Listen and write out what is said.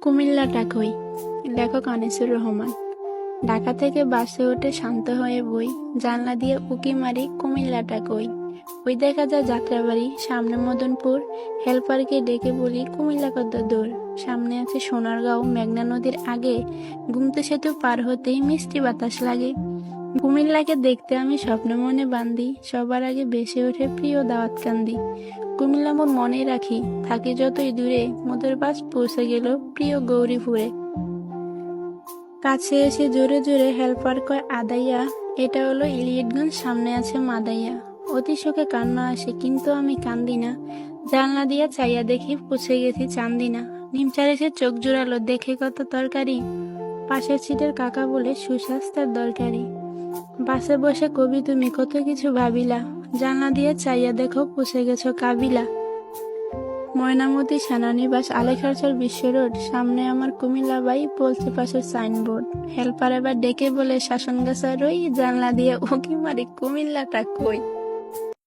কুমিল্লাটা কই? লেখক আনিসুর রহমান। ঢাকা থেকে বাসে উঠে শান্ত হয়ে বই, জানলা দিয়ে উকি মারি কুমিল্লাটা কই। ওই দেখা যায় যাত্রাবাড়ি, সামনে মদনপুর। হেল্পারকে ডেকে বলি কুমিল্লা কত দূর। সামনে আছে সোনারগাঁও, মেঘনা নদীর আগে। গুমতি সেতু পার হতেই মিষ্টি বাতাস লাগে। কুমিল্লাকে দেখতে আমি স্বপ্ন মনে বান্ধি, সবার আগে ভেসে ওঠে প্রিয় দাওয়াত কান্দি। কুমিল্লা মোর মনে রাখি, থাকি যতই দূরে, মোদের বাস পৌঁছে গেল প্রিয় গৌরীপুরে। কাছে এসে জোরে জোরে হেল্পার কয় আদাইয়া, এটা হলো ইলিয়টগঞ্জ, সামনে আছে মাদাইয়া। অতি শোকে কান্না আসে, কিন্তু আমি কান্দি না। জানলা দিয়া চাইয়া দেখি পৌঁছে গেছি চান্দিনা। নিমচার এসে চোখ জোড়ালো, দেখে কত তরকারি। পাশের সিটের কাকা বলে সুস্বাস্থ্যের দরকারি। বাসে বসে কবি তুমি কত কিছু ভাবিলা, জানলা দিয়ে চাইয়া দেখো পৌঁছে গেছো কাবিলা। ময়নামতি সেনানিবাস, আলেখারচর বিশ্ব রোড, সামনে আমার কুমিল্লা বাই, বলছে পাশের সাইনবোর্ড। হেল্পার এবার ডেকে বলে শাসন গাছা রই, জানলা দিয়ে উকি মারি কুমিল্লাটা কই।